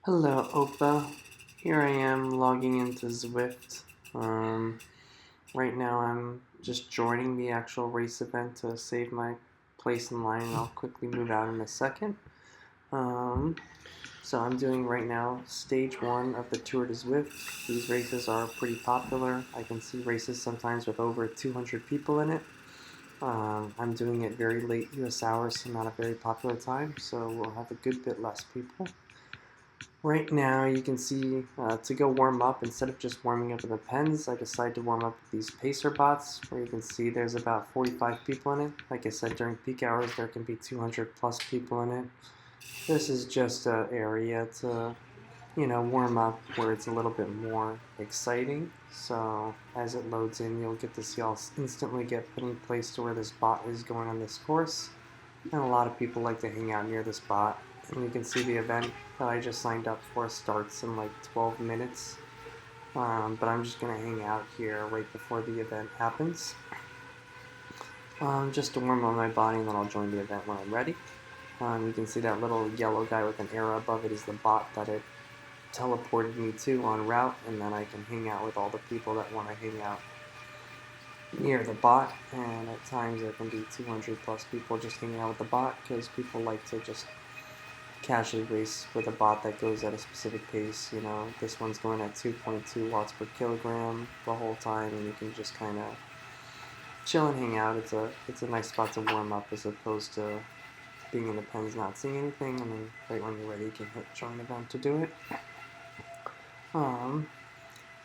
Hello, Opa. Here I am logging into Zwift. Right now I'm just joining the actual race event to save my place in line, and I'll quickly move out in a second. Um, so I'm doing right now stage 1 of the Tour de Zwift. These races are pretty popular. I can see races sometimes with over 200 people in it. I'm doing it very late US hours, so not a very popular time, so we'll have a good bit less people. Right now, you can see to go warm up, instead of just warming up in the pens, I decided to warm up with these pacer bots, where you can see there's about 45 people in it. Like I said, during peak hours, there can be 200 plus people in it. This is just an area to, warm up where it's a little bit more exciting. So as it loads in, you'll get to see I'll instantly get put in place to where this bot is going on this course. And a lot of people like to hang out near this spot. And you can see the event that I just signed up for starts in like 12 minutes. But I'm just going to hang out here right before the event happens. Just to warm up my body, and then I'll join the event when I'm ready. You can see that little yellow guy with an arrow above it is the bot that it teleported me to en route, and then I can hang out with all the people that want to hang out near the bot. And at times there can be 200 plus people just hanging out with the bot, because people like to just casually race with a bot that goes at a specific pace. This one's going at 2.2 watts per kilogram the whole time, and you can just kind of chill and hang out. It's a nice spot to warm up, as opposed to being in the pens not seeing anything, and then right when you're ready you can hit join event to do it.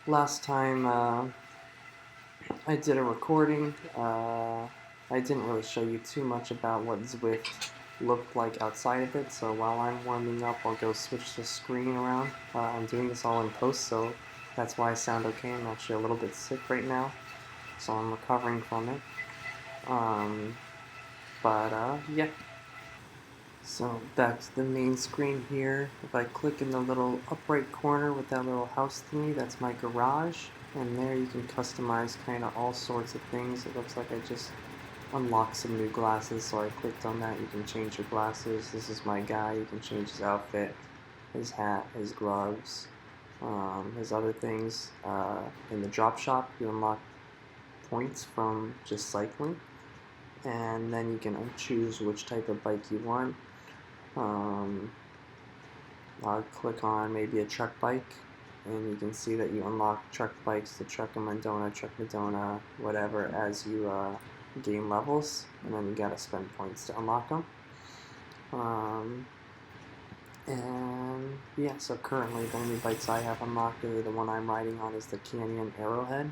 Last time I did a recording, I didn't really show you too much about what Zwift looked like outside of it, so while I'm warming up, I'll go switch the screen around. I'm doing this all in post, so that's why I sound okay. I'm actually a little bit sick right now, so I'm recovering from it. Yeah. So back to the main screen here. If I click in the little upright corner with that little house thingy, that's my garage. And there you can customize kind of all sorts of things. It looks like I just unlocked some new glasses, so I clicked on that. You can change your glasses. This is my guy. You can change his outfit, his hat, his gloves, his other things. In the drop shop, you unlock points from just cycling. And then you can choose which type of bike you want. I'll click on maybe a truck bike, and you can see that you unlock truck bikes, the Truck Madonna, whatever, as you gain levels, and then you gotta spend points to unlock them. And yeah, so currently the only bikes I have unlocked, the one I'm riding on, is the Canyon Arrowhead.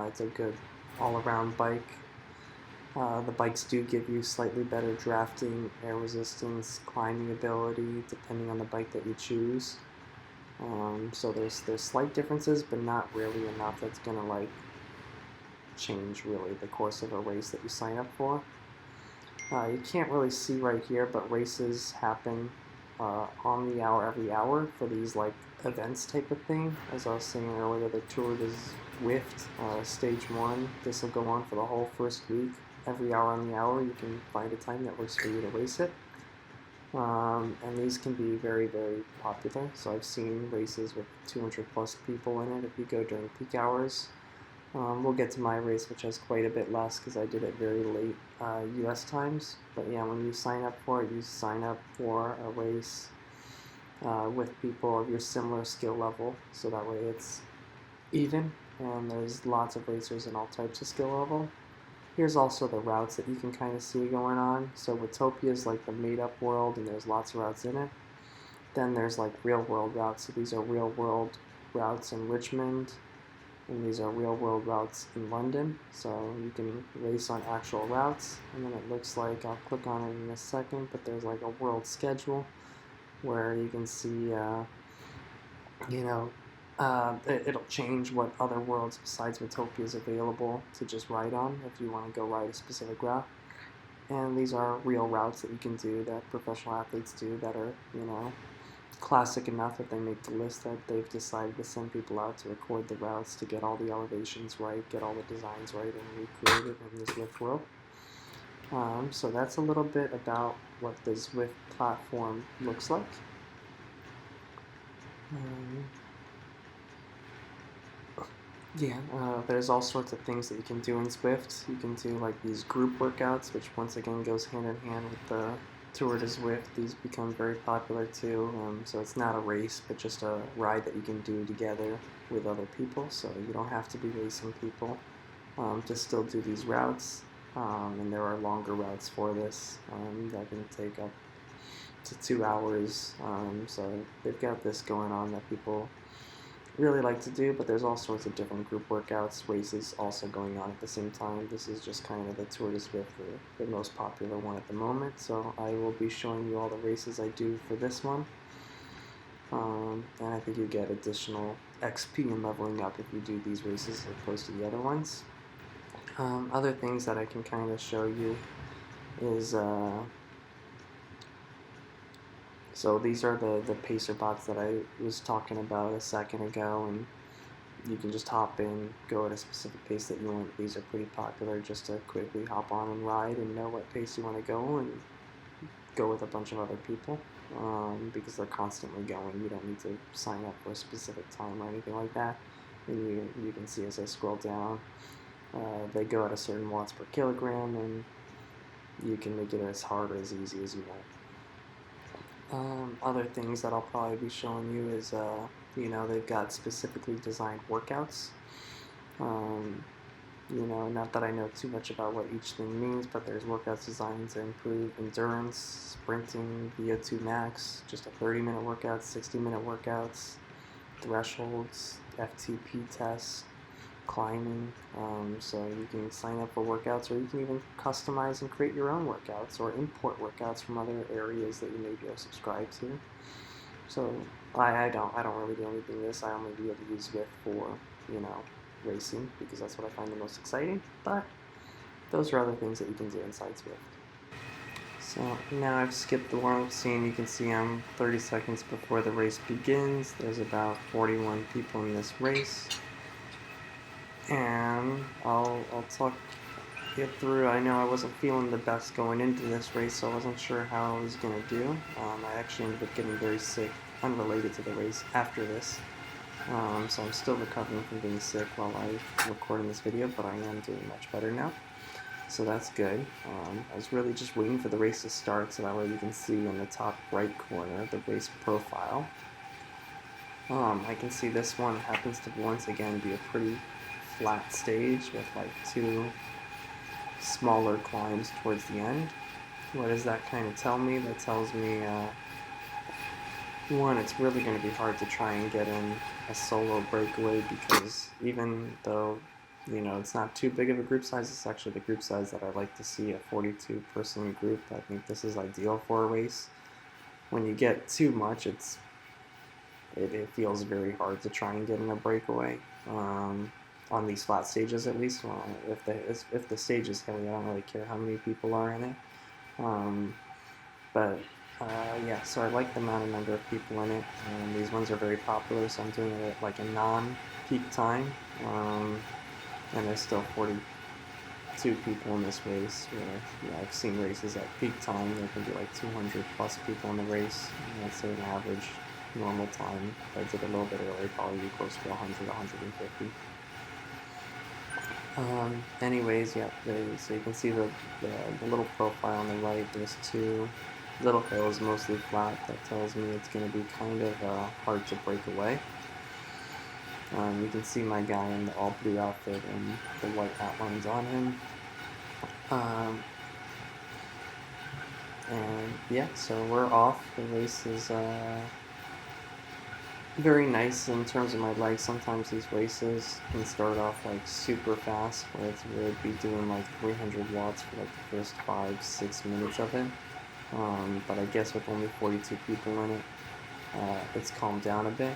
It's a good all-around bike. The bikes do give you slightly better drafting, air resistance, climbing ability, depending on the bike that you choose. So there's slight differences, but not really enough that's gonna like change really the course of a race that you sign up for. You can't really see right here, but races happen on the hour, every hour, for these like events type of thing. As I was saying earlier, the Tour de Zwift, stage 1, this will go on for the whole first week. Every hour on the hour, you can find a time that works for you to race it. And these can be very, very popular. So I've seen races with 200 plus people in it if you go during peak hours. We'll get to my race, which has quite a bit less because I did it very late US times. But yeah, when you sign up for it, you sign up for a race with people of your similar skill level, so that way it's even, and there's lots of racers in all types of skill level. Here's also the routes that you can kind of see going on. So Watopia is like the made-up world, and there's lots of routes in it. Then there's like real-world routes. So these are real-world routes in Richmond, and these are real-world routes in London. So you can race on actual routes, and then it looks like, I'll click on it in a second, but there's like a world schedule where you can see, it'll change what other worlds besides Watopia is available to just ride on if you want to go ride a specific route. And these are real routes that you can do, that professional athletes do, that are, classic enough that they make the list, that they've decided to send people out to record the routes, to get all the elevations right, get all the designs right, and recreate it in the Zwift world. So that's a little bit about what the Zwift platform looks like. Um, there's all sorts of things that you can do in Zwift. You can do like these group workouts, which once again goes hand in hand with the Tour de Zwift. These become very popular too. So it's not a race, but just a ride that you can do together with other people. So you don't have to be racing people to still do these routes. And there are longer routes for this that can take up to 2 hours. So they've got this going on that people really like to do, but there's all sorts of different group workouts, races also going on at the same time. This is just kind of the Tour de Zwift, the most popular one at the moment, so I will be showing you all the races I do for this one. And I think you get additional XP and leveling up if you do these races as opposed to the other ones. Other things that I can kind of show you is so these are the pacer bots that I was talking about a second ago, and you can just hop in, go at a specific pace that you want. These are pretty popular just to quickly hop on and ride and know what pace you want to go and go with a bunch of other people because they're constantly going. You don't need to sign up for a specific time or anything like that. And you can see as I scroll down, they go at a certain watts per kilogram, and you can make it as hard or as easy as you want. Other things that I'll probably be showing you is, they've got specifically designed workouts. Not that I know too much about what each thing means, but there's workouts designed to improve endurance, sprinting, VO2 max, just a 30-minute workout, 60-minute workouts, thresholds, FTP tests, climbing. So you can sign up for workouts, or you can even customize and create your own workouts or import workouts from other areas that you may be able to subscribe to. So I don't really do anything with this. I only be able to use Zwift for racing because that's what I find the most exciting. But those are other things that you can do inside Zwift. So now I've skipped the warm-up scene. You can see I'm 30 seconds before the race begins. There's about 41 people in this race. And I'll get through. I know I wasn't feeling the best going into this race, so I wasn't sure how I was going to do. I actually ended up getting very sick, unrelated to the race, after this. So I'm still recovering from being sick while I'm recording this video, but I am doing much better now. So that's good. I was really just waiting for the race to start, so that way you can see in the top right corner the race profile. I can see this one happens to once again be a pretty flat stage with like 2 smaller climbs towards the end. What does that kind of tell me? That tells me, one, it's really going to be hard to try and get in a solo breakaway because even though, it's not too big of a group size, it's actually the group size that I like to see, a 42-person group. I think this is ideal for a race. When you get too much, it feels very hard to try and get in a breakaway. On these flat stages, at least. Well, if the stage is hilly, I don't really care how many people are in it. So I like the amount of number of people in it. These ones are very popular, so I'm doing it at like a non-peak time. And there's still 42 people in this race. Where I've seen races at peak time. There can be like 200 plus people in the race. I'd say an average normal time. If I did a little bit earlier, probably be close to 100, 150. So you can see the little profile on the right. There's 2 little hills, mostly flat. That tells me it's going to be kind of hard to break away. You can see my guy in the all blue outfit and the white outlines on him. So we're off. The race is very nice in terms of my legs. Sometimes these races can start off like super fast, where it's really be doing like 300 watts for like the first 5-6 minutes of it. But I guess with only 42 people in it, it's calmed down a bit.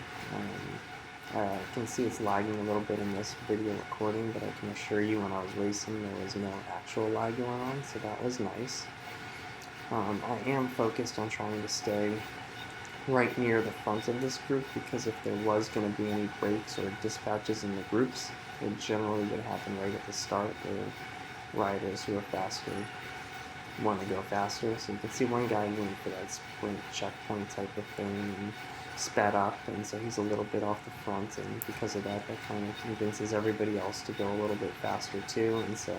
I can see it's lagging a little bit in this video recording, but I can assure you when I was racing there was no actual lag going on, so that was nice. I am focused on trying to stay right near the front of this group, because if there was going to be any breaks or dispatches in the groups, it generally would happen right at the start, where riders who are faster want to go faster. So you can see one guy going for that sprint checkpoint type of thing, and sped up, and so he's a little bit off the front, and because of that, that kind of convinces everybody else to go a little bit faster too. And so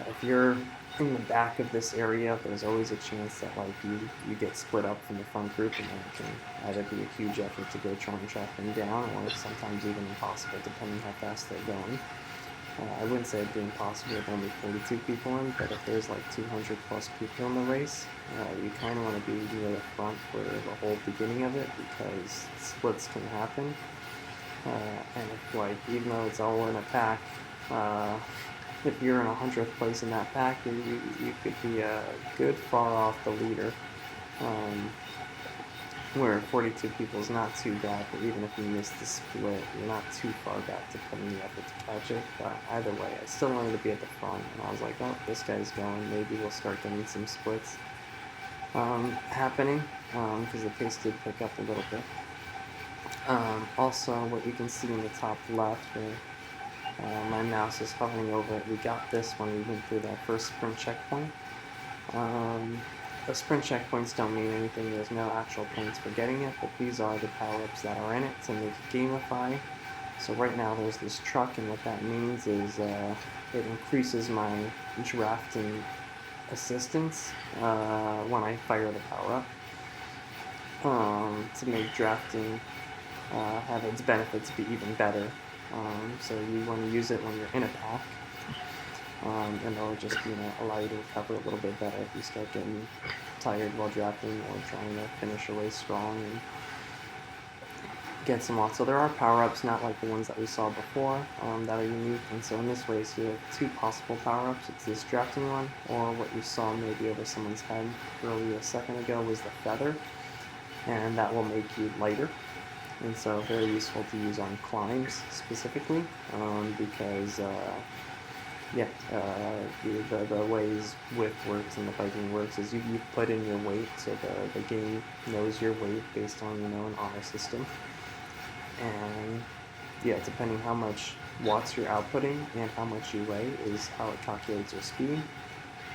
if you're in the back of this area, there's always a chance that like you get split up from the front group, and then it can either be a huge effort to go try and track them down, or sometimes even impossible depending how fast they're going. I wouldn't say it'd be impossible with only 42 people in, but if there's like 200 plus people in the race, you kind of want to be near the front for the whole beginning of it, because splits can happen. And if like, even though it's all in a pack, if you're in 100th place in that pack, you could be a good far off the leader. Where 42 people is not too bad, but even if you miss the split, you're not too far back to put in the effort to catch it. But either way, I still wanted to be at the front, and I was like, oh, this guy's going, maybe we'll start getting some splits happening, because the pace did pick up a little bit. Also, what you can see in the top left, where my mouse is hovering over it, we got this when we went through that first sprint checkpoint. The sprint checkpoints don't mean anything, there's no actual points for getting it, but these are the power-ups that are in it to make it gamify. So right now there's this truck, and what that means is it increases my drafting assistance when I fire the power-up to make drafting have its benefits be even better. So you want to use it when you're in a pack. And it'll just, allow you to recover a little bit better if you start getting tired while drafting or trying to finish a race strong and get some lots. So there are power-ups, not like the ones that we saw before, that are unique. And so in this race, you have two possible power-ups. It's this drafting one, or what you saw maybe over someone's head earlier a second ago was the feather, and that will make you lighter. And so very useful to use on climbs specifically, because the ways Zwift works and the biking works is you put in your weight, so the game knows your weight based on an honor system, and depending how much watts you're outputting and how much you weigh is how it calculates your speed.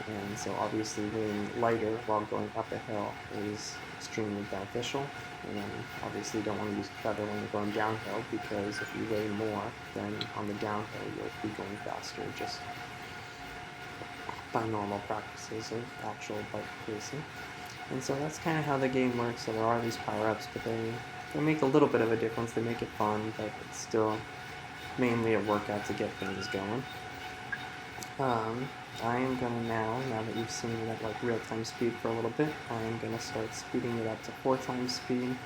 And so obviously weighing lighter while going up a hill is extremely beneficial, and obviously you don't want to use a feather when you're going downhill, because if you weigh more, then on the downhill you'll be going faster just by normal practices of actual bike racing. And so that's kind of how the game works. So there are these power-ups, but they make a little bit of a difference. They make it fun, but it's still mainly a workout to get things going. I am going to now that you've seen it at like real-time speed for a little bit, I am going to start speeding it up to 4 times speed,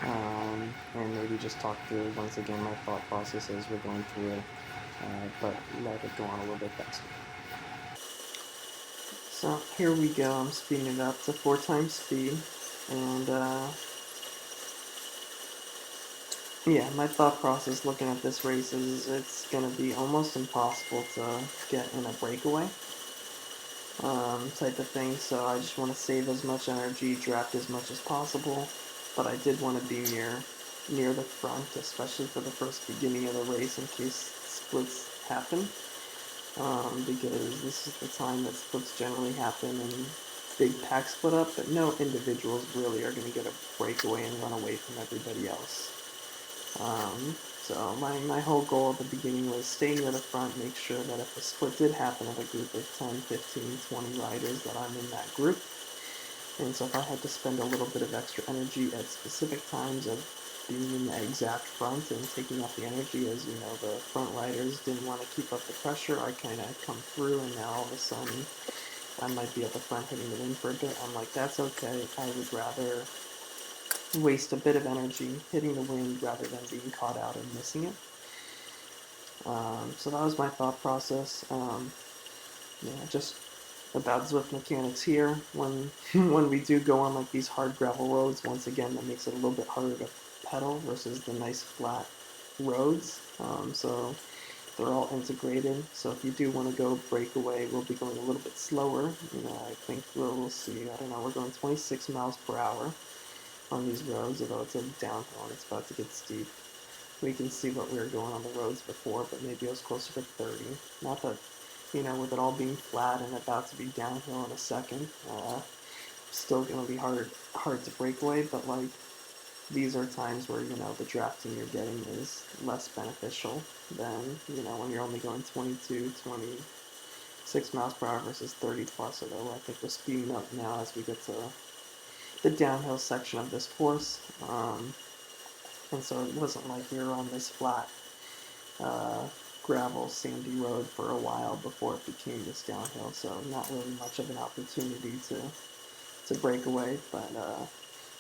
and maybe just talk through once again my thought process as we're going through it, but let it go on a little bit faster. So here we go, I'm speeding it up to 4 times speed, and my thought process looking at this race is it's going to be almost impossible to get in a breakaway type of thing, so I just want to save as much energy, draft as much as possible, but I did want to be near the front, especially for the first beginning of the race in case splits happen, because this is the time that splits generally happen and big pack split up, but no individuals really are going to get a breakaway and run away from everybody else. So my whole goal at the beginning was stay near the front, make sure that if a split did happen of a group of 10, 15, 20 riders, that I'm in that group. And so if I had to spend a little bit of extra energy at specific times of being in the exact front and taking up the energy, as the front riders didn't want to keep up the pressure, I kind of come through, and now all of a sudden I might be at the front hitting the wind for a bit. I'm like, that's okay, I would rather waste a bit of energy hitting the wind rather than being caught out and missing it. So that was my thought process. Just about Zwift mechanics here. When when we do go on like these hard gravel roads, once again, that makes it a little bit harder to pedal versus the nice flat roads. So they're all integrated. So if you do want to go breakaway, we'll be going a little bit slower. I think we'll see. I don't know. We're going 26 miles per hour on these roads, although it's a downhill and it's about to get steep. We can see what we were going on the roads before, but maybe it was closer to 30. Not that, with it all being flat and about to be downhill in a second, still going to be hard to break away, but like these are times where, the drafting you're getting is less beneficial than, when you're only going 22, 26 miles per hour versus 30 plus, although I think we're speeding up now as we get to the downhill section of this course. And so it wasn't like we were on this flat uh, gravel sandy road for a while before it became this downhill, so not really much of an opportunity to break away, but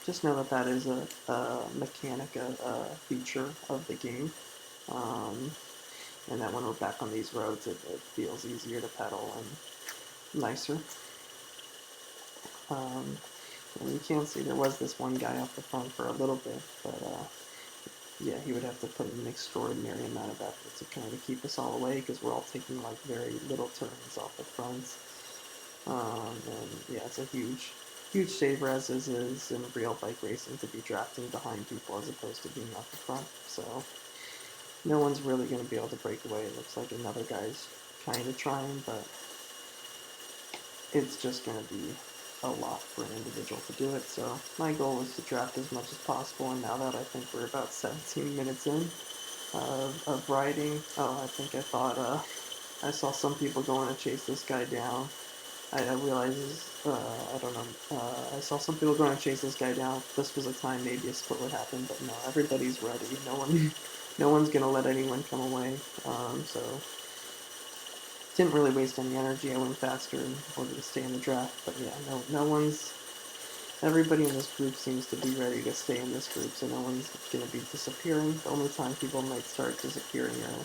just know that that is a mechanic, a feature of the game, um, and that when we're back on these roads, it feels easier to pedal and nicer. And you can see there was this one guy off the front for a little bit, but yeah, he would have to put in an extraordinary amount of effort to kind of keep us all away, because we're all taking like very little turns off the fronts. And yeah, it's a huge saver, as is in real bike racing, to be drafting behind people as opposed to being off the front. So no one's really going to be able to break away. It looks like another guy's kind of trying, but it's just going to be a lot for an individual to do it. So my goal is to draft as much as possible, and now that I think we're about 17 minutes in of riding, I think I thought I saw some people going to chase this guy down. I realized, I don't know, I saw some people going to chase this guy down. If this was a time, maybe a split would happen, but no, everybody's ready. No one's going to let anyone come away. So didn't really waste any energy. I went faster in order to stay in the draft, but yeah, everybody in this group seems to be ready to stay in this group, so no one's going to be disappearing. The only time people might start disappearing are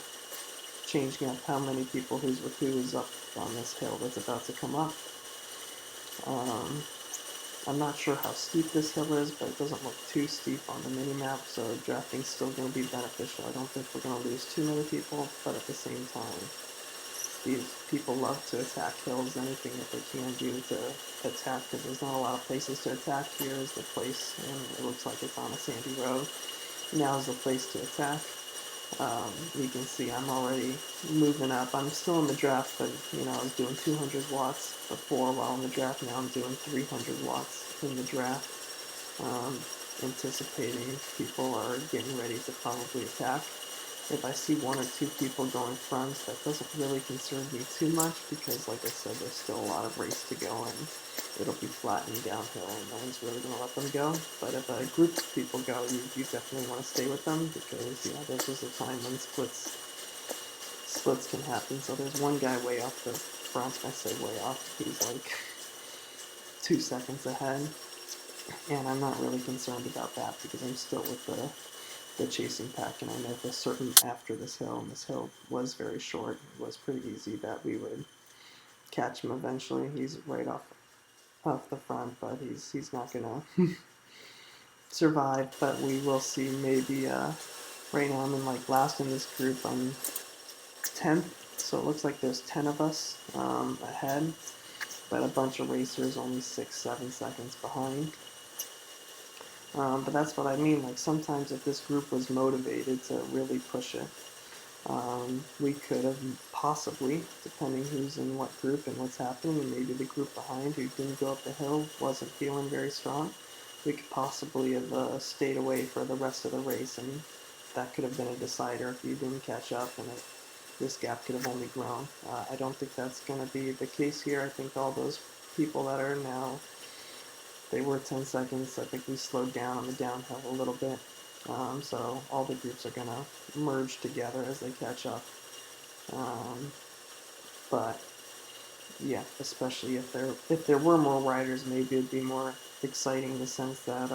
changing up how many people who is up on this hill that's about to come up. I'm not sure how steep this hill is, but it doesn't look too steep on the mini-map, so drafting's still going to be beneficial. I don't think we're going to lose too many people, but at the same time, these people love to attack hills. Anything that they can do to attack, because there's not a lot of places to attack. Here is the place, and it looks like it's on a sandy road. Now is the place to attack. You can see I'm already moving up. I'm still in the draft, but I was doing 200 watts before while in the draft. Now I'm doing 300 watts in the draft, anticipating people are getting ready to probably attack. If I see one or two people going front, that doesn't really concern me too much, because, like I said, there's still a lot of race to go, and it'll be flattening downhill, and no one's really going to let them go. But if a group of people go, you definitely want to stay with them, because this is a time when splits can happen. So there's one guy way off the front. I say way off. He's like 2 seconds ahead, and I'm not really concerned about that, because I'm still with the chasing pack, and I know for certain after this hill, and this hill was very short, it was pretty easy that we would catch him eventually. He's right off the front, but he's not gonna survive. But we will see. Maybe right now I'm in like last in this group. I'm 10th, so it looks like there's 10 of us ahead, but a bunch of racers only 6-7 seconds behind. But that's what I mean. Like, sometimes if this group was motivated to really push it, we could have possibly, depending who's in what group and what's happening, and maybe the group behind who didn't go up the hill wasn't feeling very strong, we could possibly have stayed away for the rest of the race, and that could have been a decider if you didn't catch up, and this gap could have only grown. I don't think that's going to be the case here. I think all those people that are now, they were 10 seconds. I think we slowed down on the downhill a little bit. So all the groups are going to merge together as they catch up. But yeah, especially if there were more riders, maybe it'd be more exciting in the sense that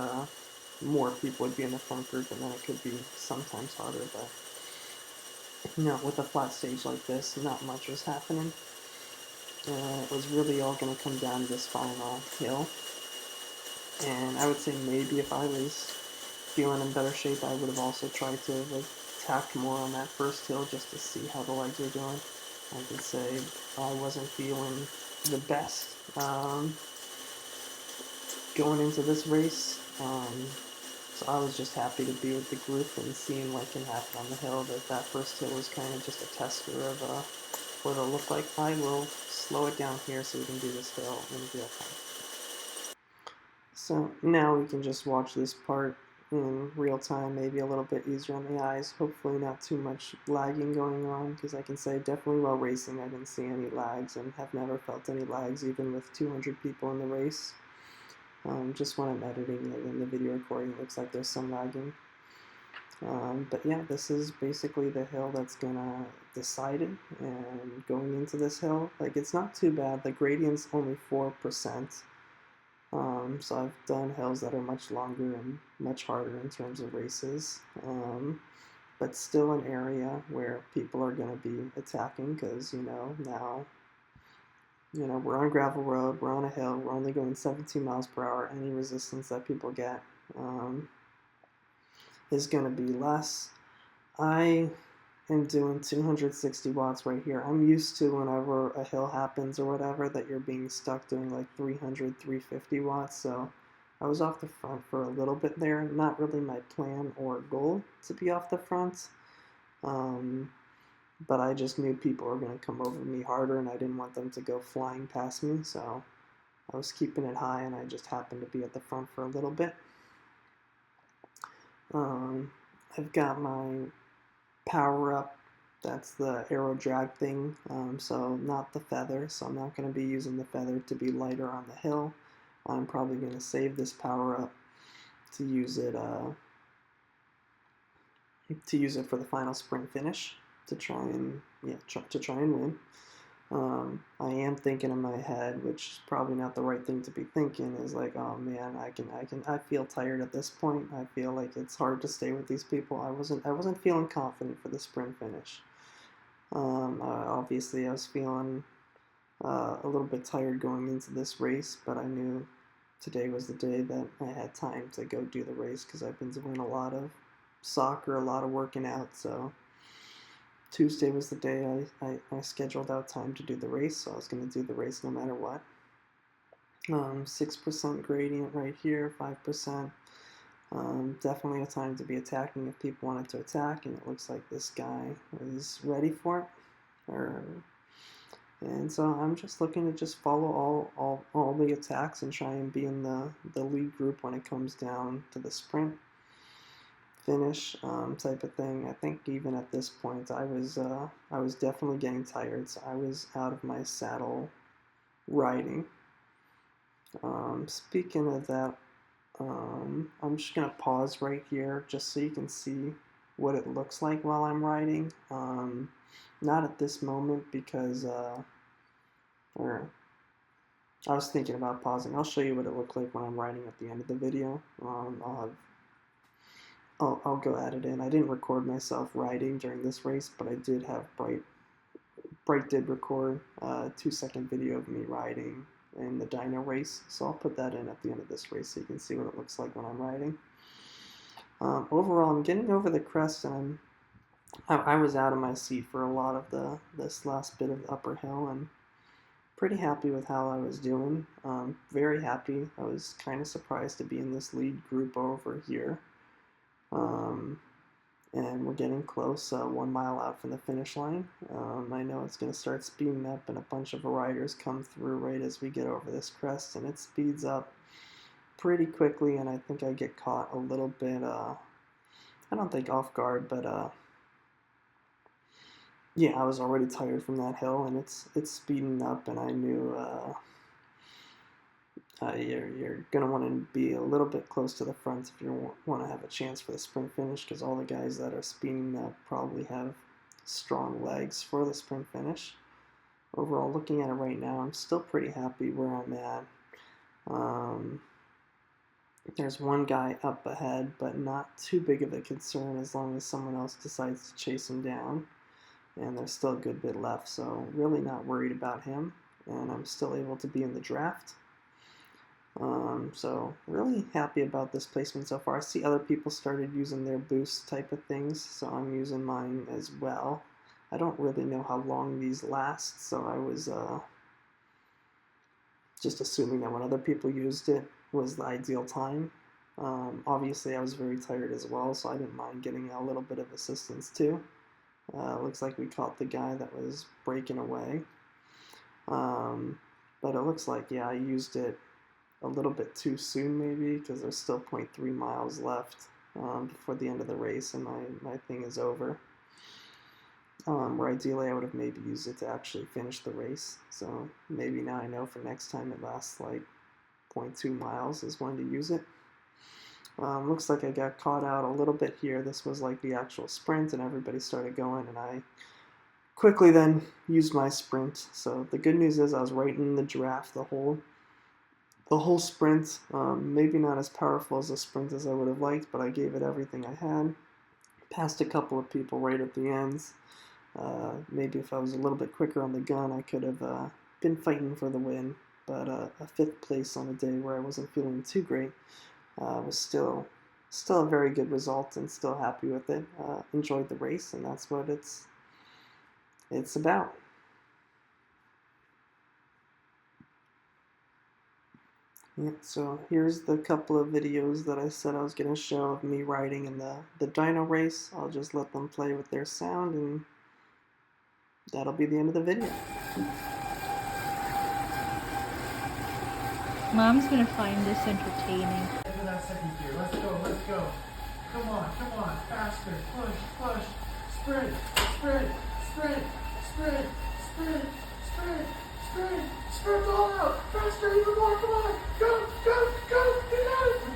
more people would be in the front group, and then it could be sometimes harder. But with a flat stage like this, not much was happening. It was really all going to come down to this final hill. And I would say maybe if I was feeling in better shape, I would have also tried to tack more on that first hill just to see how the legs are doing. I could say I wasn't feeling the best going into this race. So I was just happy to be with the group and seeing what can happen on the hill. That first hill was kind of just a tester of what it'll look like. I will slow it down here so we can do this hill in real time. So now we can just watch this part in real time, maybe a little bit easier on the eyes. Hopefully not too much lagging going on, because I can say definitely while racing I didn't see any lags and have never felt any lags even with 200 people in the race. Just when I'm editing it in the video recording, it looks like there's some lagging. But yeah, this is basically the hill that's gonna decide it. And going into this hill, like, it's not too bad. The gradient's only 4%. So I've done hills that are much longer and much harder in terms of races. But still an area where people are going to be attacking, because, now, we're on gravel road, we're on a hill, we're only going 17 miles per hour. Any resistance that people get is going to be less. I am doing 260 watts right here. I'm used to whenever a hill happens or whatever that you're being stuck doing like 300, 350 watts. So I was off the front for a little bit there. Not really my plan or goal to be off the front. But I just knew people were going to come over me harder, and I didn't want them to go flying past me. So I was keeping it high, and I just happened to be at the front for a little bit. I've got my power up. That's the aero drag thing, so not the feather. So I'm not going to be using the feather to be lighter on the hill. I'm probably going to save this power up to use it for the final sprint finish to try and win. I am thinking in my head, which is probably not the right thing to be thinking, is like, oh man, I feel tired at this point. I feel like it's hard to stay with these people. I wasn't feeling confident for the sprint finish. Obviously I was feeling a little bit tired going into this race, but I knew today was the day that I had time to go do the race, because I've been doing a lot of soccer, a lot of working out. So Tuesday was the day I scheduled out time to do the race, so I was going to do the race no matter what. 6% gradient right here, 5%. Definitely a time to be attacking if people wanted to attack, and it looks like this guy is ready for it. And so I'm just looking to just follow all the attacks and try and be in the lead group when it comes down to the sprint finish type of thing. I think even at this point I was definitely getting tired, so I was out of my saddle riding. Speaking of that, I'm just gonna pause right here just so you can see what it looks like while I'm riding. Not at this moment, because or I was thinking about pausing. I'll show you what it looked like when I'm riding at the end of the video. I'll go add it in. I didn't record myself riding during this race, but I did have Bright did record a 2-second video of me riding in the dyno race, so I'll put that in at the end of this race so you can see what it looks like when I'm riding. Overall, I'm getting over the crest, and I was out of my seat for a lot of this last bit of the upper hill, and pretty happy with how I was doing. Very happy. I was kind of surprised to be in this lead group over here. And we're getting close, 1 mile out from the finish line. I know it's going to start speeding up, and a bunch of riders come through right as we get over this crest, and it speeds up pretty quickly, and I think I get caught a little bit, I don't think off guard, but yeah, I was already tired from that hill, and it's speeding up, and I knew you're going to want to be a little bit close to the front if you want to have a chance for the sprint finish, because all the guys that are speeding up probably have strong legs for the sprint finish. Overall, looking at it right now, I'm still pretty happy where I'm at. There's one guy up ahead, but not too big of a concern as long as someone else decides to chase him down. And there's still a good bit left, so really not worried about him. And I'm still able to be in the draft. So really happy about this placement so far. I see other people started using their boost type of things, so I'm using mine as well. I don't really know how long these last, so I was just assuming that when other people used it was the ideal time. Obviously I was very tired as well, so I didn't mind getting a little bit of assistance too. Looks like we caught the guy that was breaking away. But it looks like, I used it a little bit too soon maybe, because there's still 0.3 miles left before the end of the race, and my thing is over. Where ideally I would have maybe used it to actually finish the race. So maybe now I know for next time it lasts like 0.2 miles is when to use it. Looks like I got caught out a little bit here. This was like the actual sprint, and everybody started going, and I quickly then used my sprint. So the good news is I was right in the draft the whole sprint. Maybe not as powerful as a sprint as I would have liked, but I gave it everything I had. Passed a couple of people right at the ends. Maybe if I was a little bit quicker on the gun, I could have been fighting for the win. But a 5th place on a day where I wasn't feeling too great was still a very good result, and still happy with it. Enjoyed the race, and that's what it's about. Yeah, so here's the couple of videos that I said I was going to show of me riding in the dyno race. I'll just let them play with their sound, and that'll be the end of the video. Mom's gonna find this entertaining. Into that second gear. Let's go, let's go. Come on, faster. Push. Sprint, sprint all out. Faster, even more, come on. Go, you got it.